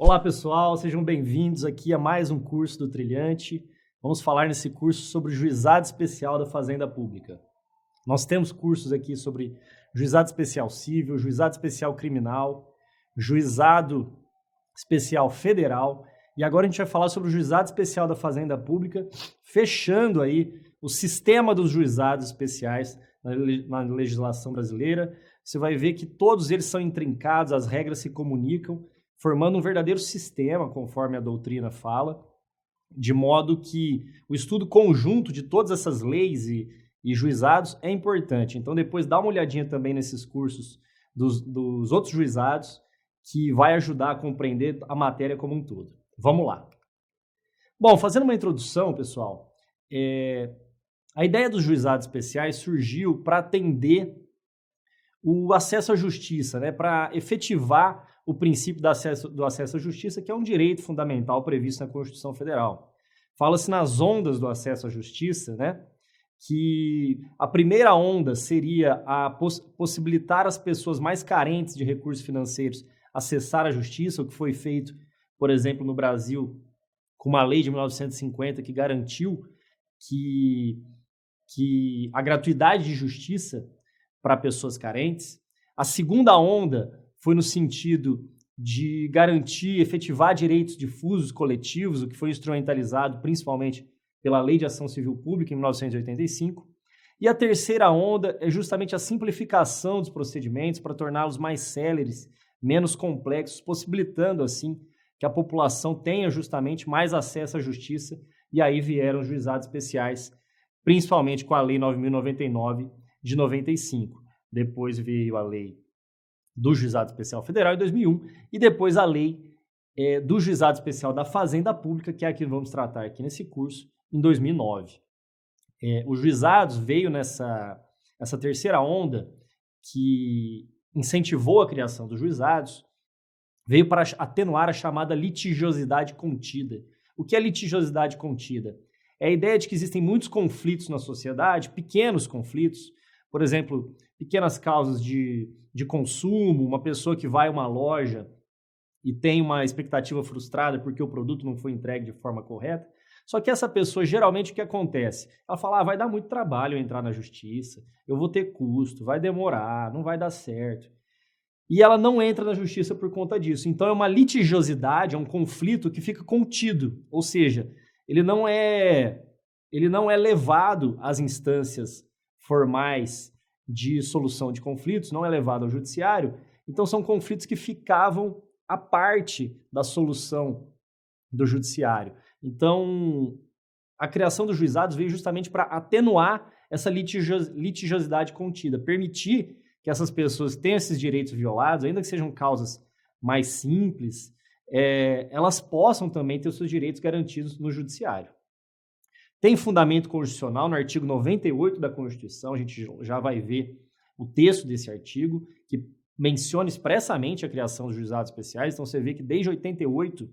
Olá pessoal, sejam bem-vindos aqui a mais um curso do Trilhante. Vamos falar nesse curso sobre o Juizado Especial da Fazenda Pública. Nós temos cursos aqui sobre Juizado Especial Civil, Juizado Especial Criminal, Juizado Especial Federal e agora a gente vai falar sobre o Juizado Especial da Fazenda Pública, fechando aí o sistema dos juizados especiais na legislação brasileira. Você vai ver que todos eles são intrincados, as regras se comunicam, formando um verdadeiro sistema, conforme a doutrina fala, de modo que o estudo conjunto de todas essas leis e juizados é importante. Então, depois dá uma olhadinha também nesses cursos dos outros juizados, que vai ajudar a compreender a matéria como um todo. Vamos lá. Bom, fazendo uma introdução, pessoal, a ideia dos juizados especiais surgiu para atender o acesso à justiça, né, para efetivar o princípio do acesso à justiça, que é um direito fundamental previsto na Constituição Federal. Fala-se nas ondas do acesso à justiça, né, que a primeira onda seria a possibilitar às pessoas mais carentes de recursos financeiros acessar a justiça, o que foi feito, por exemplo, no Brasil, com uma lei de 1950 que garantiu que a gratuidade de justiça para pessoas carentes. A segunda onda foi no sentido de garantir, efetivar direitos difusos coletivos, o que foi instrumentalizado principalmente pela Lei de Ação Civil Pública em 1985. E a terceira onda é justamente a simplificação dos procedimentos para torná-los mais céleres, menos complexos, possibilitando assim que a população tenha justamente mais acesso à justiça, e aí vieram os juizados especiais, principalmente com a Lei 9.099 de 95. Depois veio a Lei do Juizado Especial Federal em 2001 e depois a Lei do Juizado Especial da Fazenda Pública, que é a que vamos tratar aqui nesse curso, em 2009. Os juizados veio essa terceira onda que incentivou a criação dos juizados, veio para atenuar a chamada litigiosidade contida. O que é litigiosidade contida? É a ideia de que existem muitos conflitos na sociedade, pequenos conflitos, por exemplo, pequenas causas de consumo, uma pessoa que vai a uma loja e tem uma expectativa frustrada porque o produto não foi entregue de forma correta. Só que essa pessoa, geralmente, o que acontece? Ela fala, vai dar muito trabalho eu entrar na justiça, eu vou ter custo, vai demorar, não vai dar certo. E ela não entra na justiça por conta disso. Então é uma litigiosidade, é um conflito que fica contido, ou seja, ele não é levado às instâncias formais de solução de conflitos, não é levado ao judiciário. Então são conflitos que ficavam à parte da solução do judiciário. Então a criação dos juizados veio justamente para atenuar essa litigiosidade contida, permitir que essas pessoas tenham esses direitos violados, ainda que sejam causas mais simples, elas possam também ter os seus direitos garantidos no judiciário. Tem fundamento constitucional no artigo 98 da Constituição, a gente já vai ver o texto desse artigo, que menciona expressamente a criação dos juizados especiais. Então você vê que desde 88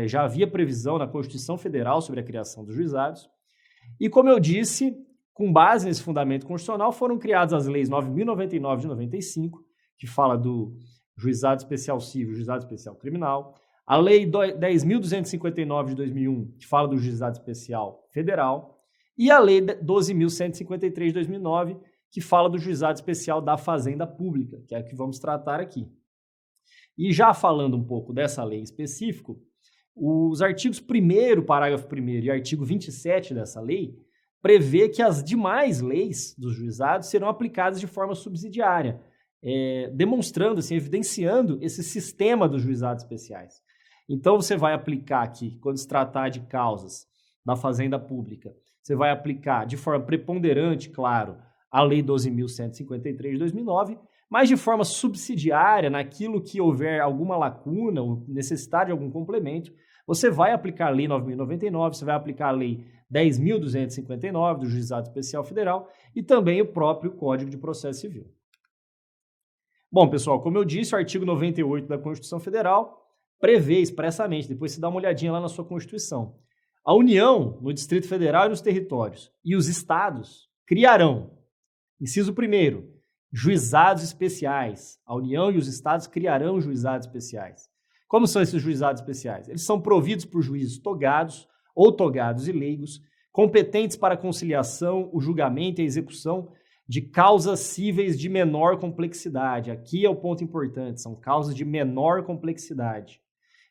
já havia previsão na Constituição Federal sobre a criação dos juizados. E como eu disse, com base nesse fundamento constitucional, foram criadas as leis 9.099 de 95, que fala do Juizado Especial Civil, Juizado Especial Criminal, a Lei 10.259 de 2001, que fala do Juizado Especial Federal, e a Lei 12.153 de 2009, que fala do Juizado Especial da Fazenda Pública, que é a que vamos tratar aqui. E já falando um pouco dessa lei em específico, os artigos 1º, parágrafo 1º e artigo 27 dessa lei prevê que as demais leis dos juizados serão aplicadas de forma subsidiária, demonstrando, assim, evidenciando esse sistema dos juizados especiais. Então, você vai aplicar aqui, quando se tratar de causas da Fazenda Pública, você vai aplicar de forma preponderante, claro, a Lei 12.153 de 2009, mas de forma subsidiária, naquilo que houver alguma lacuna ou necessitar de algum complemento, você vai aplicar a Lei 9.099, você vai aplicar a Lei 10.259 do Juizado Especial Federal e também o próprio Código de Processo Civil. Bom, pessoal, como eu disse, o artigo 98 da Constituição Federal prevê expressamente, depois você dá uma olhadinha lá na sua Constituição, a União, no Distrito Federal e nos territórios, e os estados criarão, inciso 1º, juizados especiais. A União e os estados criarão juizados especiais, Como são esses juizados especiais? Eles são providos por juízes togados ou togados e leigos, competentes para a conciliação, o julgamento e a execução de causas cíveis de menor complexidade. Aqui é o ponto importante, são causas de menor complexidade.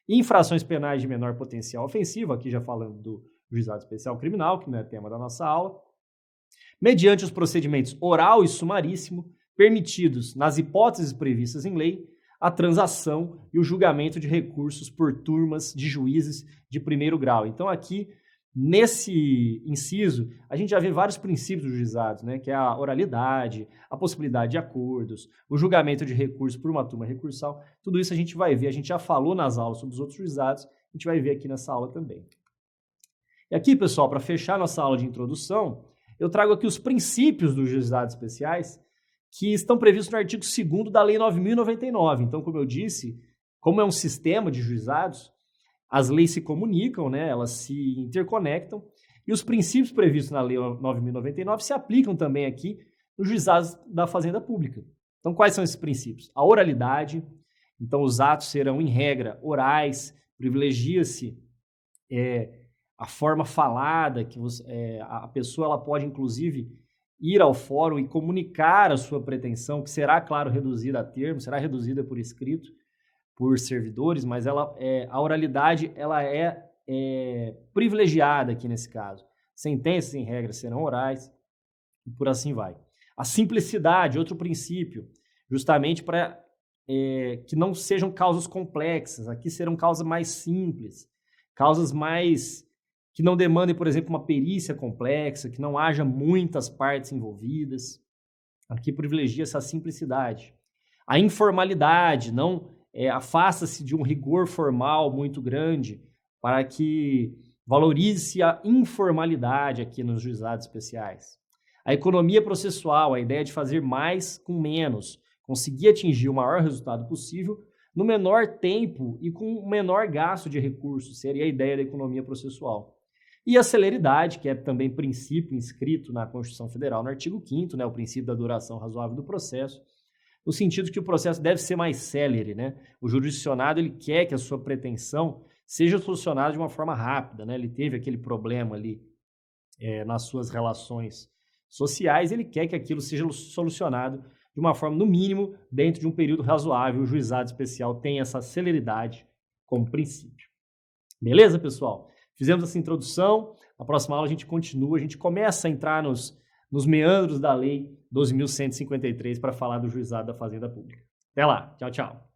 Infrações penais de menor potencial ofensivo, aqui já falando do juizado especial criminal, que não é tema da nossa aula, mediante os procedimentos oral e sumaríssimo, permitidos, nas hipóteses previstas em lei, a transação e o julgamento de recursos por turmas de juízes de primeiro grau. Então, aqui, nesse inciso, a gente já vê vários princípios dos juizados, né? Que é a oralidade, a possibilidade de acordos, o julgamento de recursos por uma turma recursal. Tudo isso a gente vai ver, a gente já falou nas aulas sobre os outros juizados, a gente vai ver aqui nessa aula também. E aqui, pessoal, para fechar nossa aula de introdução, eu trago aqui os princípios dos juizados especiais que estão previstos no artigo 2º da Lei 9.099. Então, como eu disse, como é um sistema de juizados, as leis se comunicam, né? Elas se interconectam, e os princípios previstos na Lei 9.099 se aplicam também aqui nos juizados da Fazenda Pública. Então, quais são esses princípios? A oralidade, então os atos serão, em regra, orais, privilegia-se a forma falada, que a pessoa ela pode, inclusive, ir ao fórum e comunicar a sua pretensão, que será, claro, reduzida a termo, será reduzida por escrito, por servidores, mas a oralidade ela é privilegiada aqui nesse caso. Sentenças, em regra, serão orais e por assim vai. A simplicidade, outro princípio, justamente para que não sejam causas complexas. Aqui serão causas mais simples, causas mais que não demandem, por exemplo, uma perícia complexa, que não haja muitas partes envolvidas. Aqui privilegia-se a simplicidade. A informalidade, não afasta-se de um rigor formal muito grande para que valorize a informalidade aqui nos juizados especiais. A economia processual, a ideia de fazer mais com menos, conseguir atingir o maior resultado possível no menor tempo e com o menor gasto de recursos, seria a ideia da economia processual. E a celeridade, que é também princípio inscrito na Constituição Federal, no artigo 5º, né, o princípio da duração razoável do processo, no sentido que o processo deve ser mais célere, né? O jurisdicionado ele quer que a sua pretensão seja solucionada de uma forma rápida, né? Ele teve aquele problema ali nas suas relações sociais, ele quer que aquilo seja solucionado de uma forma, no mínimo, dentro de um período razoável. O juizado especial tem essa celeridade como princípio. Beleza, pessoal? Fizemos essa introdução, na próxima aula a gente continua, a gente começa a entrar nos meandros da Lei 12.153 para falar do juizado da Fazenda Pública. Até lá, tchau, tchau.